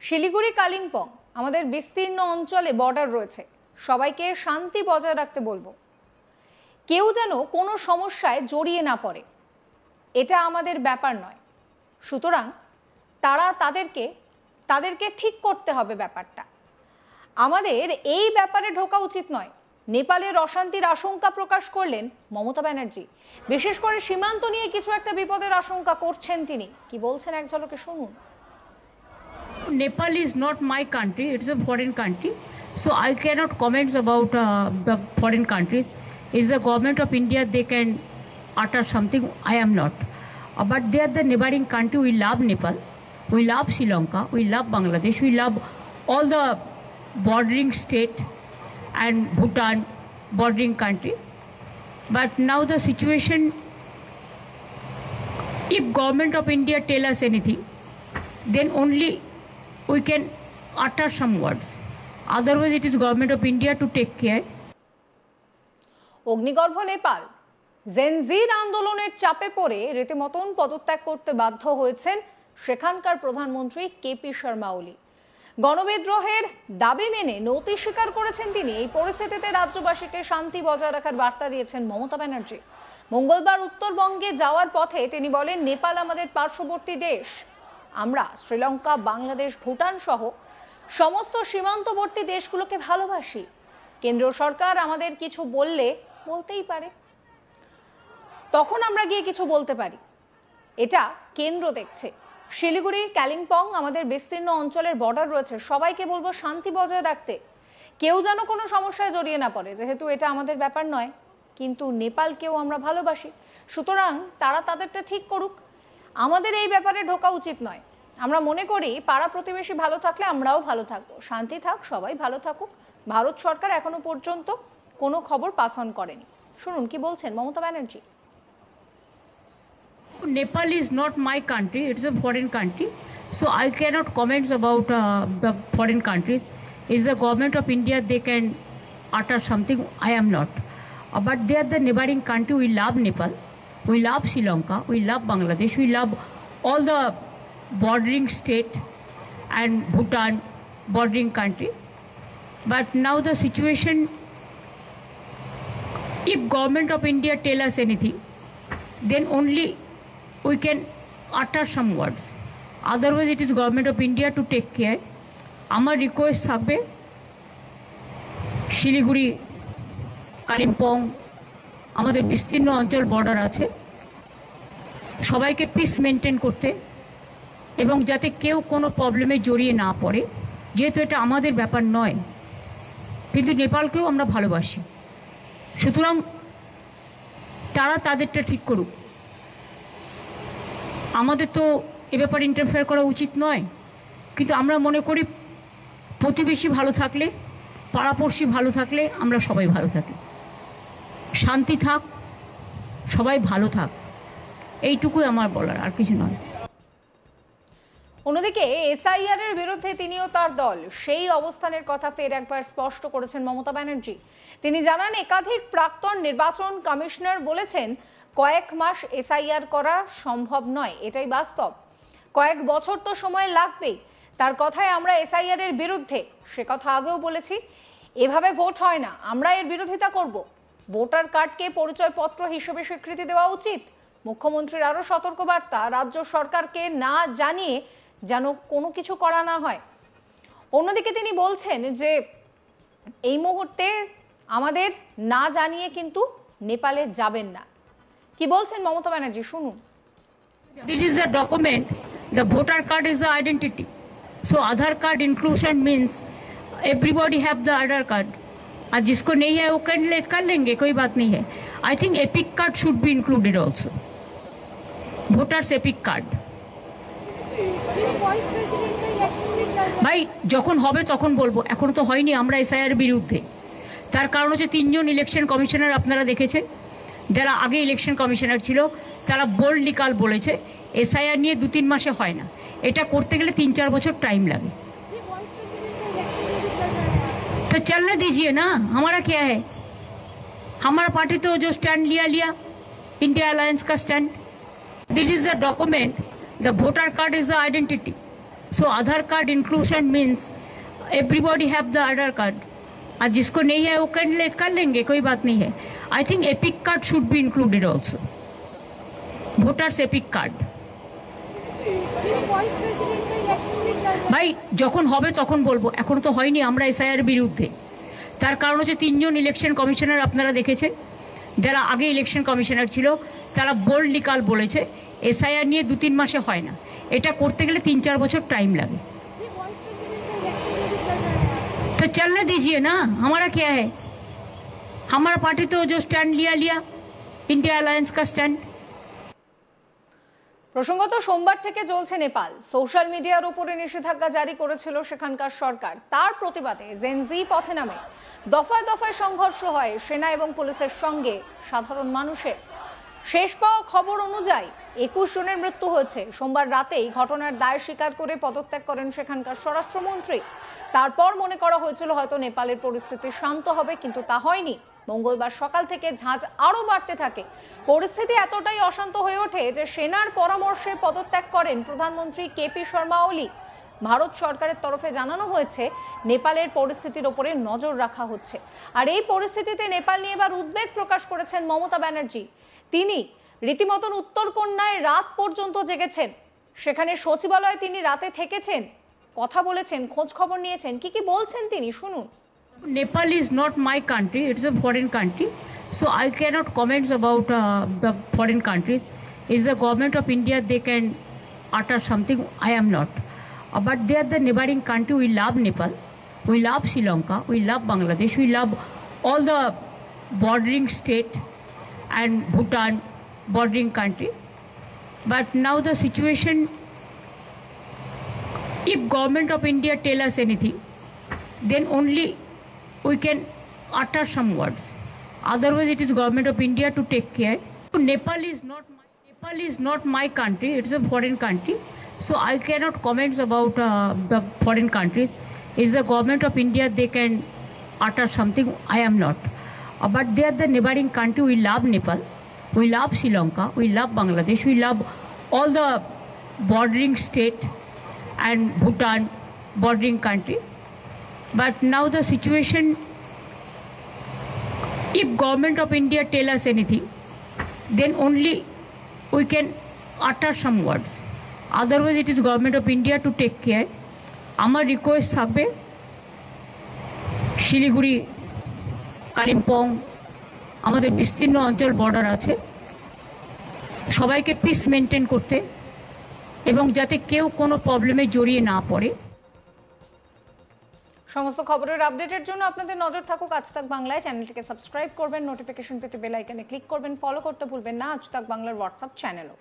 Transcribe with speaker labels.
Speaker 1: শিলিগুড়ি কালিম্পং আমাদের বিস্তীর্ণ অঞ্চলে বর্ডার রয়েছে। সবাইকে শান্তি বজায় রাখতে বলবো, কেউ যেন কোনো সমস্যায় জড়িয়ে না পড়ে, এটা আমাদের ব্যাপার নয়। সুতরাং তাদেরকে ঠিক করতে হবে ব্যাপারটা। আমাদের এই ব্যাপারে ঢোকা উচিত নয়। নেপালের অশান্তির আশঙ্কা প্রকাশ করলেন মমতা ব্যানার্জি। বিশেষ করে সীমান্ত নিয়ে কিছু একটা বিপদের আশঙ্কা করছেন তিনি। কি বলছেন এক ঝলকে শুনুন।
Speaker 2: Nepal is not my country, it's a foreign country. So I cannot comment about the foreign countries. Is the government of India, they can utter something, I am not. But they are the neighboring country. We love Nepal, we love Sri Lanka, we love Bangladesh, we love all the bordering state and Bhutan bordering country. But now the situation, if government of India tell us anything, then only we can utter some words. Otherwise, it is government of India to take care.
Speaker 1: অগ্নিগর্ভ Nepal জেনজির আন্দোলনের চাপে পড়ে রীতিমতন পদত্যাগ করতে বাধ্য হয়েছেন সেখানকার প্রধানমন্ত্রী কেপি শর্মা ওলি। গণবিদ্রোহের দাবি মেনে নতি স্বীকার করেছেন তিনি। এই পরিস্থিতিতে রাজ্যবাসীকে শান্তি বজায় রাখার বার্তা দিয়েছেন মমতা ব্যানার্জি। মঙ্গলবার উত্তরবঙ্গে যাওয়ার পথে তিনি বলেন, নেপাল আমাদের পার্শ্ববর্তী দেশ। আমরা শ্রীলঙ্কা, বাংলাদেশ, ভুটান সহ সমস্ত সীমান্তবর্তী দেশগুলোকে ভালোবাসি। কেন্দ্রীয় সরকার আমাদের কিছু বলতেই পারে, তখন আমরা গিয়ে কিছু বলতে পারি। এটা কেন্দ্র দেখছে। শিলিগুড়ি কালিম্পং আমাদের বিস্তীর্ণ অঞ্চলের বর্ডার রয়েছে। সবাইকে বলবো শান্তি বজায় রাখতে, কেউ যেন কোনো সমস্যায় জড়িয়ে না পড়ে, যেহেতু এটা আমাদের ব্যাপার নয়। কিন্তু নেপালকেও আমরা ভালোবাসি। সুতরাং তাদেরটা ঠিক করুক, আমাদের এই ব্যাপারে ঢোকা উচিত নয়। আমরা মনে করি পাড়া প্রতিবেশী ভালো থাকলে আমরাও ভালো থাকবো। শান্তি থাক, সবাই ভালো থাকুক। ভারত সরকার এখনো পর্যন্ত কোনো খবর পাস অন করেনি। শুনুন কি বলছেন Mamata Banerjee.
Speaker 2: Nepal is not my country, it's a foreign country. So I cannot comment about the foreign countries. Is the government of India, they can utter something, I am not. But they are the neighboring country. We love Nepal, we love Sri Lanka, we love Bangladesh, we love all the bordering state and Bhutan bordering country. But now the situation, if government of India tell us anything, then only we can utter some words. Otherwise, it is government of India to take care. Amar request থাকবে শিলিগুড়ি কালিম্পং আমাদের বিস্তীর্ণ অঞ্চল border আছে, সবাইকে piece maintain করতে এবং যাতে কেউ কোনো প্রবলেমে জড়িয়ে না পড়ে, যেহেতু এটা আমাদের ব্যাপার নয়। কিন্তু নেপালকেও আমরা ভালোবাসি। সুতরাং তাদেরটা ঠিক করুক, আমাদের তো এ ব্যাপারে ইন্টারফেয়ার করা উচিত নয়। কিন্তু আমরা মনে করি প্রতিবেশী ভালো থাকলে, পাড়াপড়শি ভালো থাকলে আমরা সবাই ভালো থাকি। শান্তি থাক, সবাই ভালো থাক, এইটুকুই আমার বলার, আর কিছু নয়।
Speaker 1: অন্যদিকে এসআইআর এর বিরুদ্ধে তিনিও তার দল সেই অবস্থানের কথা ফের একবার স্পষ্ট করেছেন মমতা ব্যানার্জি। তিনি জানান, একাধিক প্রাক্তন নির্বাচন কমিশনার বলেছেন কয়েক মাস এসআইআর করা সম্ভব নয়, এটাই বাস্তব। কয়েক বছর তো সময় লাগবেই। তার কথায় আমরা এসআইআর এর বিরুদ্ধে, সে কথা আগেও বলেছি। এভাবে ভোট হয় না, আমরা এর বিরোধিতা করব। ভোটার কার্ডকে পরিচয়পত্র হিসেবে স্বীকৃতি দেওয়া উচিত। মুখ্যমন্ত্রীর আরো সতর্কবার্তা, রাজ্য সরকারকে না জানিয়ে যেন কোনো কিছু করা না হয়। অন্যদিকে তিনি বলছেন যে এই মুহূর্তে আমাদের না জানিয়ে কিন্তু নেপালে যাবেন না। কি বলছেন মমতা ব্যানার্জি শুনুন।
Speaker 2: This is a document, the voter card is the identity. So Aadhaar card inclusion means everybody have the Aadhaar card. और जिसको नहीं है वो कर लेंगे, कोई बात नहीं है। I think epic card should be included also. Voters epic card. ভাই যখন হবে তখন বলবো, এখন তো হয়নি। আমরা এসআইআর বিরুদ্ধে, তার কারণ হচ্ছে 3 জন ইলেকশন কমিশনার আপনারা দেখেছেন, যারা আগে ইলেকশন কমিশনার ছিল, তারা বোল্ডলি কাল বলেছে এসআইআর নিয়ে 2-3 মাসে হয় না, এটা করতে গেলে 3-4 বছর টাইম লাগে। तो चलने दीजिए ना, हमारा क्या है। हमारा पार्टी तो जो स्टैंड लिया इंडिया अलायंस का stand. This is the document, the voter card is the identity. So Aadhaar card inclusion means everybody have the Aadhaar card. और जिसको नहीं है वो कर लेंगे, कोई बात नहीं है. I think epic card should be included also. Voters epic card. ভাই যখন হবে তখন বলবো, এখন তো হয়নি. আমরা এসআইআর বিরুদ্ধে, তার কারণ হচ্ছে 3 জন ইলেকশন কমিশনার আপনারা দেখেছেন, যারা আগে ইলেকশন কমিশনার ছিল, তারা বোল্ডলি কাল বলেছে এসআইআর নিয়ে 2-3 মাসে হয় না, এটা করতে গেলে 3-4 বছর টাइम लगे. तो चलने दीजिए ना, हमारा क्या है. हमारा पार्टी तो जो स्टैंड लिया इंडिया अलायंस का स्टैंड.
Speaker 1: প্রসঙ্গত সোমবার থেকে চলছে নেপাল। সোশ্যাল মিডিয়ার উপরে নিষেধাজ্ঞা জারি করেছিল সেখানকার সরকার। তার প্রতিবাদে জেনজি পথে নামে। দফায় দফায় সংঘর্ষ হয় সেনা এবং পুলিশের সঙ্গে সাধারণ মানুষের। শেষ পাওয়া খবর অনুযায়ী 21 জনের মৃত্যু হয়েছে। সোমবার রাতেই ঘটনার দায় স্বীকার করে পদত্যাগ করেন সেখানকার স্বরাষ্ট্রমন্ত্রী। তারপর মনে করা হয়েছিল হয়তো নেপালের পরিস্থিতি শান্ত হবে, কিন্তু তা হয়নি। মঙ্গলবার সকাল থেকে ঝাঁজ আরো বাড়তে থাকে। পরিস্থিতি এতটাই অশান্ত হয়ে ওঠে যে সেনার পরামর্শে পদত্যাগ করেন প্রধানমন্ত্রী কেপি শর্মা ওলি। ভারত সরকারের তরফে জানানো হয়েছে নেপালের পরিস্থিতির উপরে নজর রাখা হচ্ছে। আর এই পরিস্থিতিতে নেপাল নিয়ে এবার উদ্বেগ প্রকাশ করেছেন মমতা ব্যানার্জি। তিনি রীতিমতন উত্তরকন্যায় রাত পর্যন্ত জেগেছেন। সেখানে সচিবালয়ে তিনি রাতে থেকেছেন, কথা বলেছেন, খোঁজ খবর নিয়েছেন। কি বলছেন তিনি, শুনুন।
Speaker 2: Nepal is not my country, it's a foreign country. So I cannot comment about the foreign countries. Is the government of India, they can utter something, I am not. But they are the neighboring country. We love Nepal, we love Sri Lanka, we love Bangladesh, we love all the bordering state and Bhutan bordering country. But now the situation, if government of India tell us anything, then only we can utter some words. Otherwise, it is government of India to take care. Nepal is not my country. It's a foreign country. So I cannot comment about the foreign countries. Is the government of India, they can utter something, I am not. But they are the neighboring country. We love Nepal, we love Sri Lanka, we love Bangladesh, we love all the bordering state and Bhutan bordering country. But now the situation, if government of India tell us anything, then only we can utter some words. Otherwise, it is government of India to take care. আমার request থাকবে শিলিগুড়ি, কালিম্পং, আমাদের বিস্তীর্ণ অঞ্চল border আছে, সবাইকে piece maintain করতে এবং যাতে কেউ কোনো প্রবলেমে জড়িয়ে না পড়ে।
Speaker 1: সমস্ত খবরের আপডেটের জন্য আপনাদের নজর থাকুক আজ তাক বাংলায়। চ্যানেলটিকে সাবস্ক্রাইব করবেন, নোটিফিকেশন পেতে বেল আইকনে ক্লিক করবেন, ফলো করতে ভুলবেন না আজ তাক বাংলার হোয়াটসঅ্যাপ চ্যানেলও।